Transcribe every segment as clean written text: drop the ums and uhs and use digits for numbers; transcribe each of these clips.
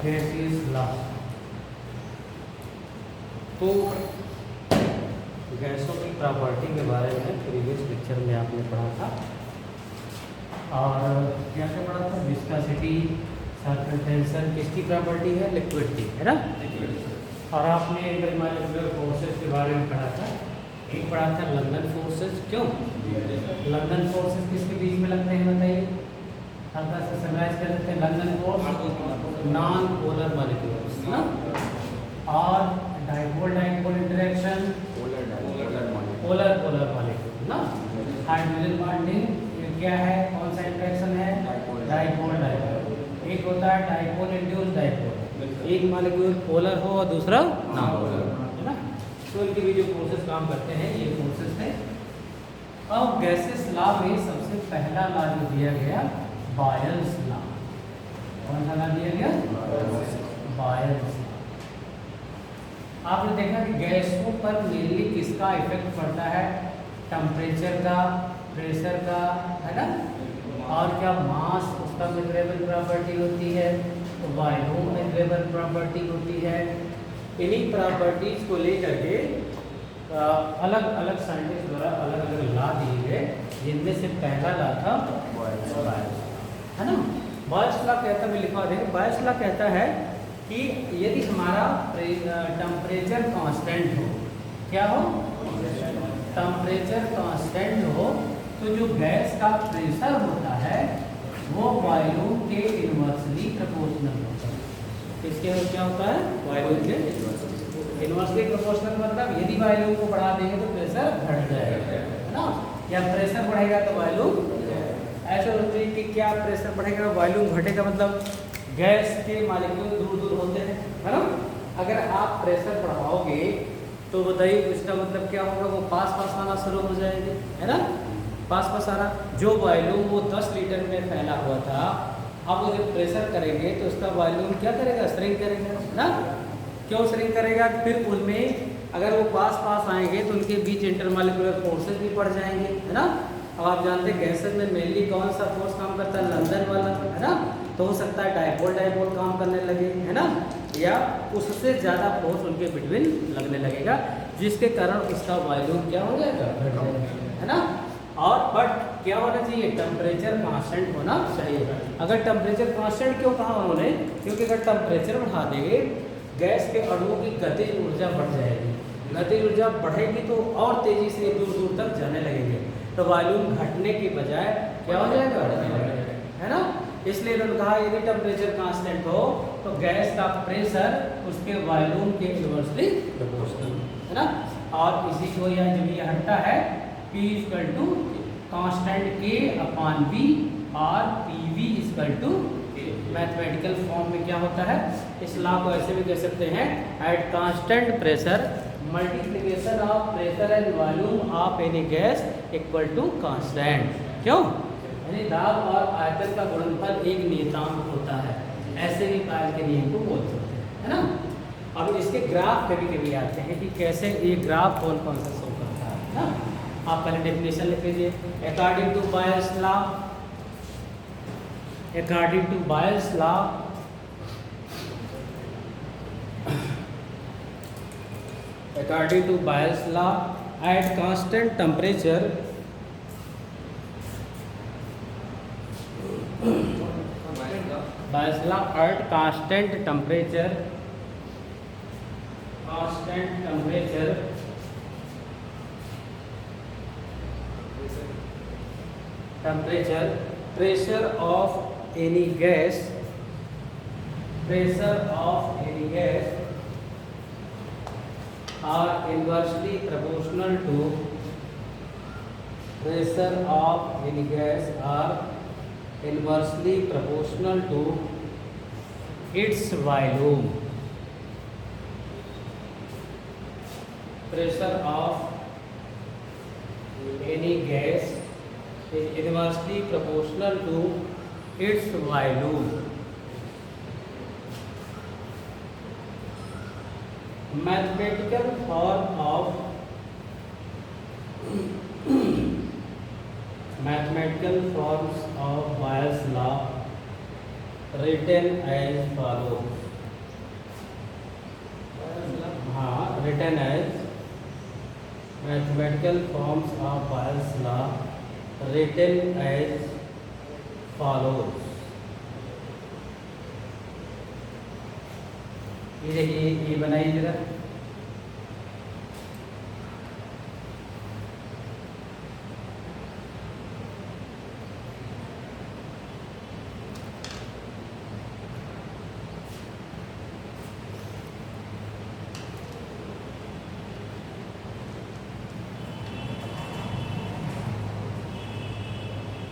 Gaseous law. तो गैसों की प्रॉपर्टी के बारे में प्रीवियस लेक्चर में आपने पढ़ा था, और क्या क्या पढ़ा था? विस्कोसिटी, सर्कल टेंशन किसकी प्रॉपर्टी है? लिक्विड की, है ना? और आपने इंटरमोलिकुलर फोर्सेस के बारे में पढ़ा था। एक पढ़ा था लंदन फोर्सेस। क्यों लंदन फोर्सेस किसके बीच में लगते हैं बताइए? हल्का सा समराइज कर देते हैं। London force non polar molecules ना, और dipole dipole interaction polar polar molecule ना। हाइड्रोजन बॉन्डिंग क्या है? कौन सा इंटरेक्शन है? Dipole dipole. एक होता है डाइपोल इंड्यूस डाइपोल, एक मॉलिक्यूल पोलर हो और दूसरा नॉन पोलर, है ना। तो इनके भी जो फोर्सेस काम करते हैं ये फोर्सेस है। अब गैसेस लॉ में सबसे पहला लॉ जो दिया गया बॉयल्स लॉ। कौन सा लॉ दिया गया? बॉयल्स। आपने देखा कि गैसों पर मेनली किसका इफेक्ट पड़ता है? टेम्परेचर का, प्रेशर का, है ना, और क्या मास उसका मेजरेबल प्रॉपर्टी होती है, तो वॉल्यूम मेजरेबल प्रॉपर्टी होती है। इन्हीं प्रॉपर्टीज को लेकर के अलग अलग साइंटिस्ट द्वारा अलग अलग लॉ दिए गए, जिनमें से पहला लॉ था बॉयल्स लॉ, है ना। बॉयल्स लॉ कहता है, लिखवा देंगे। बॉयल्स लॉ कहता है कि यदि हमारा टेम्परेचर कांस्टेंट हो, क्या हो? टेम्परेचर कांस्टेंट हो, तो जो गैस का प्रेशर होता है वो वॉल्यूम के इन्वर्सली प्रोपोर्शनल होता है। किसके क्या होता है? वॉल्यूम के इन्वर्सली प्रोपोर्शनल। मतलब यदि वॉल्यूम को बढ़ा देंगे तो प्रेशर घट जाएगा, है ना, या प्रेशर बढ़ेगा तो वॉल्यूम। ऐसा होता है कि क्या प्रेशर बढ़ेगा वॉल्यूम घटेगा, मतलब गैस के मॉलिक्यूल दूर दूर होते हैं, है ना। अगर आप प्रेशर बढ़ाओगे तो बताइए इसका मतलब क्या होगा? वो पास पास आना शुरू हो जाएंगे, है ना, पास पास आना। जो वॉल्यूम वो 10 लीटर में फैला हुआ था, अब वो जब प्रेशर करेंगे तो उसका वॉल्यूम क्या करेगा? श्रिंक करेगा, है ना। क्यों श्रिंक करेगा? फिर उनमें अगर वो पास पास आएंगे तो उनके बीच इंटरमॉलिक्यूलर फोर्सेस भी पड़ जाएंगे, है ना। अब आप जानते हैं गैसेस में मेनली कौन सा फोर्स काम करता है? लंदन वाला, है ना। तो हो सकता है डाइपोल डाइपोल काम करने लगे, है ना, या उससे ज़्यादा फोर्स उनके बिटवीन लगने लगेगा, जिसके कारण उसका वॉल्यूम क्या हो जाएगा? घट जाएगा, है ना। और बट क्या होना चाहिए? टेम्परेचर कांस्टेंट होना चाहिए। अगर टेम्परेचर कांस्टेंट क्यों कहा उन्होंने? क्योंकि अगर टेम्परेचर बढ़ा देंगे गैस के अणुओं की गतिज ऊर्जा बढ़ जाएगी। गतिज ऊर्जा बढ़ेगी तो और तेज़ी से दूर दूर तक जाने लगेंगे, तो वॉल्यूम घटने की बजाय क्या हो जाएगा? है ना। इसलिए उन्होंने कहा यदि टेम्परेचर कांस्टेंट हो तो गैस का प्रेशर उसके वॉल्यूम के इन्वर्सली प्रोपोर्शनल, है ना। और इसी को यह जब ये हटता है P equal to constant K upon V और PV equal to mathematical form में क्या होता है? इस लॉ को ऐसे भी कह सकते हैं, at constant pressure multiplication of pressure and volume of any gas equal to constant. क्यों? यानी दाब और आयतन का गुणनफल एक नियतांक होता है, ऐसे भी पायल के नियम को बोल सकते हैं, है ना। अब इसके ग्राफ कभी कभी आते हैं कि कैसे ये ग्राफ कौन कौन सा शो करता है ना। आप पहले डेफिनेशन लिख लीजिए। According to Boyle's law, according to Boyle's law, according to Boyle's law, at constant temperature Boyle's law at constant temperature pressure of any gas are inversely proportional to pressure of any gas are inversely proportional to its volume. Pressure of any gas is inversely proportional to its volume. Mathematical form of mathematical forms of Boyle's law written as follows. हाँ, written as mathematical forms of Boyle's law written as follows। ये देखिए, ये बनाइए जरा।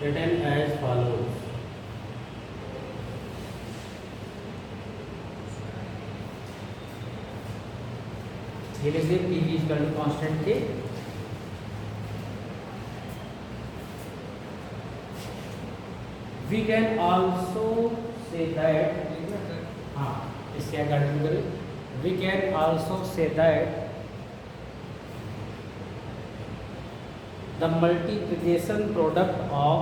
written as follows। ये लिख दिए P V equal to constant के we can also say that, हाँ इसके अकॉर्डिंग करें, we can also say that the multiplication product of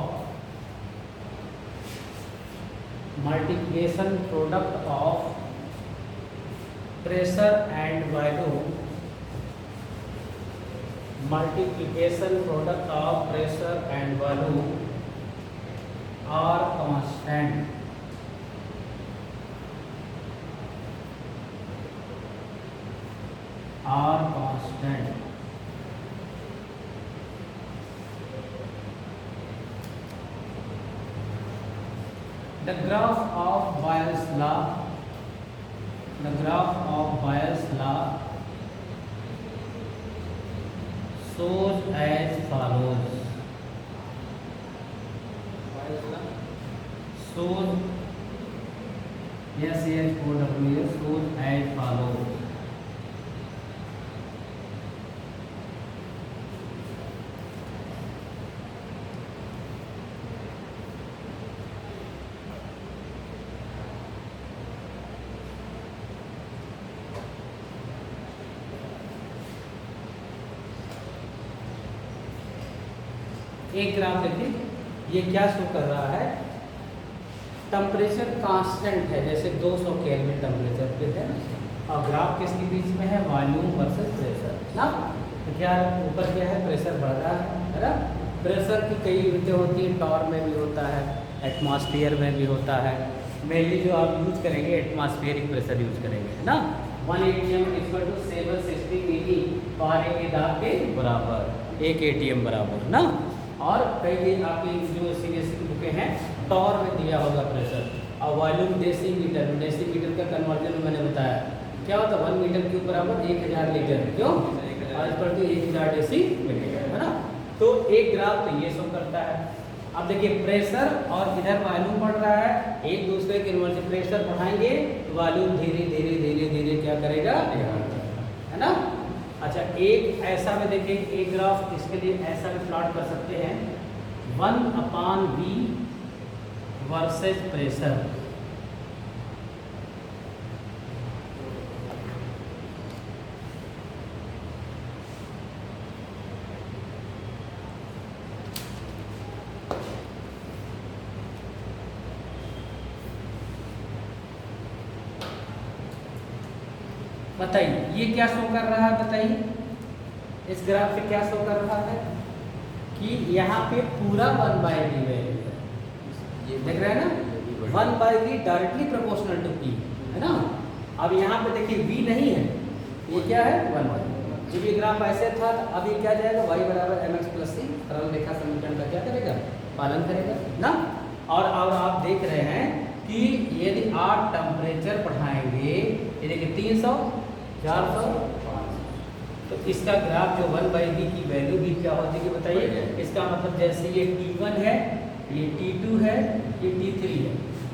pressure and volume, multiplication product of pressure and volume are constant, are constant। The graph of Boyle's law, the graph of Boyle's law shows as follows। Shows, yes, yes, OWS, shows as follows। एक graph देखिए, ये क्या show कर रहा है, temperature constant है, जैसे 200 kelvin temperature पे है, और ग्राफ किसके बीच में है, वॉल्यूम वर्सेस प्रेशर ना। तो क्या ऊपर क्या है, प्रेशर बढ़ रहा है ना। प्रेशर की कई यूनिटें होती हैं, टॉर में भी होता है, एटमॉस्फेयर में भी होता है। मेनली जो आप यूज करेंगे एटमॉस्फेरिक प्रेशर यूज करेंगे है ना। 1 ATM इक्वल टू 760 मिली पर एक दाब के बराबर, 1 ATM बराबर ना। और कई आपकी जो सीरियस की बुकें हैं, टॉर में दिया होगा प्रेशर, और वॉल्यूम डेसीमीटर, डेसीमीटर का कन्वर्जन मैंने बताया क्या होता है, 1 मीटर क्यूब बराबर 1000 लीटर, क्यों, और इस पर तो 1000 डेसीमीटर है ना। तो एक ग्राफ तो ये शो करता है। अब देखिए प्रेशर और इधर वॉल्यूम बढ़ रहा है, एक दूसरे के इन्वर्स, प्रेशर बढ़ाएंगे तो वॉल्यूम धीरे धीरे धीरे धीरे क्या करेगा, है ना। अच्छा, एक ऐसा में देखिए, एक ग्राफ इसके लिए ऐसा भी प्लॉट कर सकते हैं, 1/V वर्सेस प्रेशर। बताइए ये क्या शो कर रहा है, बताइए इस ग्राफ पे क्या शो कर रहा है कि यहाँ पे पूरा 1/V वैल्यू है, देख रहे हैं ना, 1/V directly proportional to P है ना। अब यहाँ पे देखिए V नहीं है, ये क्या है 1/V। जब ये ग्राफ ऐसे था अब ये क्या जाएगा, y बराबर mx प्लस c, सरल रेखा समीकरण का क्या करेगा, पालन करेगा ना। और आप देख रहे हैं कि यदि आप टेम्परेचर बढ़ाएंगे, ये देखिए 300, 400, 500, तो इसका ग्राफ जो 1/V की वैल्यू भी क्या हो जाएगी बताइए। इसका मतलब जैसे ये T1 है, ये T2 है, ये T3 है,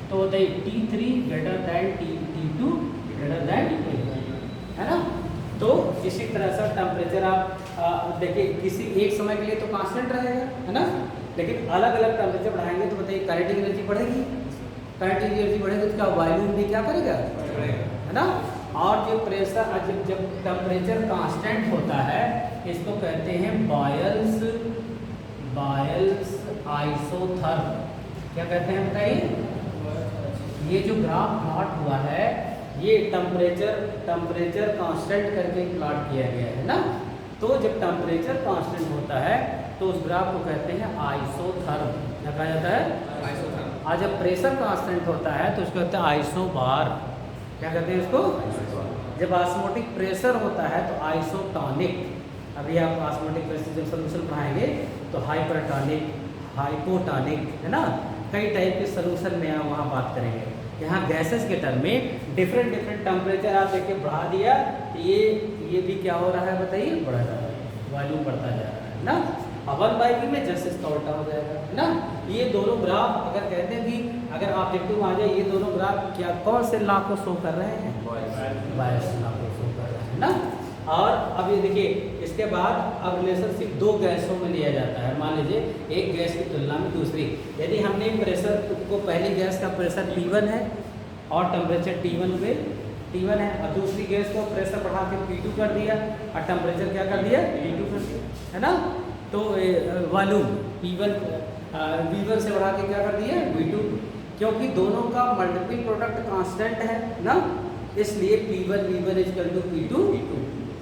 तो बताइए T3 greater than T2 greater than T3 है ना। तो इसी तरह से टेम्परेचर आप देखिए किसी एक समय के लिए तो कांस्टेंट रहेगा है ना, लेकिन अलग अलग टेम्परेचर बढ़ाएंगे तो बताइए काइनेटिक एनर्जी बढ़ेगी, काइनेटिक एनर्जी बढ़ेगी तो इसका वॉल्यूम भी क्या करेगा, है ना। और जो प्रेशर जब टेम्परेचर कांस्टेंट होता है इसको कहते हैं बॉयल्स आइसोथर्म। क्या कहते हैं बताइए। ये जो ग्राफ प्लॉट हुआ है ये टेम्परेचर कांस्टेंट करके प्लॉट किया गया है ना। तो जब टेम्परेचर कांस्टेंट होता है तो उस ग्राफ को कहते हैं आइसोथर्म। क्या कहा जाता है? आइसोथर्म। और जब प्रेशर कांस्टेंट होता है तो उसको कहते हैं आइसोबार। क्या कहते हैं इसको? जब ऑस्मोटिक प्रेशर होता है तो आइसोटॉनिक। अभी आप ऑस्मोटिक प्रेशर जब सोल्यूशन पढ़ाएंगे तो हाइपरटॉनिक, हाइपोटॉनिक, है ना, कई टाइप के सोल्यूशन में आप वहाँ बात करेंगे। यहाँ गैसेस के टर्म में डिफरेंट टेम्परेचर आप देखिए बढ़ा दिया, ये भी क्या हो रहा है बताइए? बढ़ रहा है, वॉल्यूम बढ़ता जा रहा है ना। अब 1/v में जस्ट इसका उल्टा हो जाएगा, है ना। ये दोनों ग्राफ अगर कहते हैं कि अगर ऑब्जेक्टिव आ जाए, ये दोनों ग्राफ क्या कौन से लॉ को शो कर रहे हैं? बायस लॉ को शो कर रहे हैं ना। और अब ये देखिए इसके बाद अब रिलेशनशिप दो गैसों में लिया जाता है। मान लीजिए एक गैस की तुलना में दूसरी, यदि हमने प्रेशर को, पहली गैस का प्रेशर P1 है और टेम्परेचर T1 है, और दूसरी गैस को प्रेशर बढ़ा के P2 कर दिया और टेम्परेचर क्या कर दिया? T2 कर दिया, है ना। तो वॉल्यूम V1 से बढ़ा के क्या कर दिया? V2, क्योंकि दोनों का मल्टीपल प्रोडक्ट कांस्टेंट है ना, इसलिए P1 V1 = P2।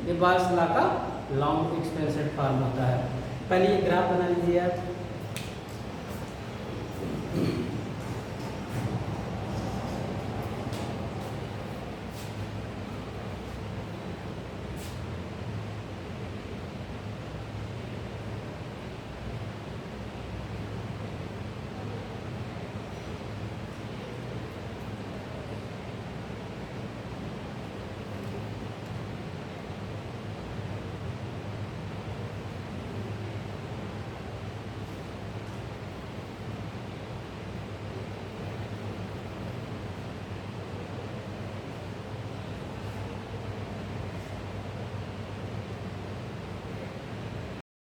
ये बायस लॉ का लॉन्ग एक्सटेंशन फॉर्म होता है। पहले ये ग्राफ बना लीजिए आप।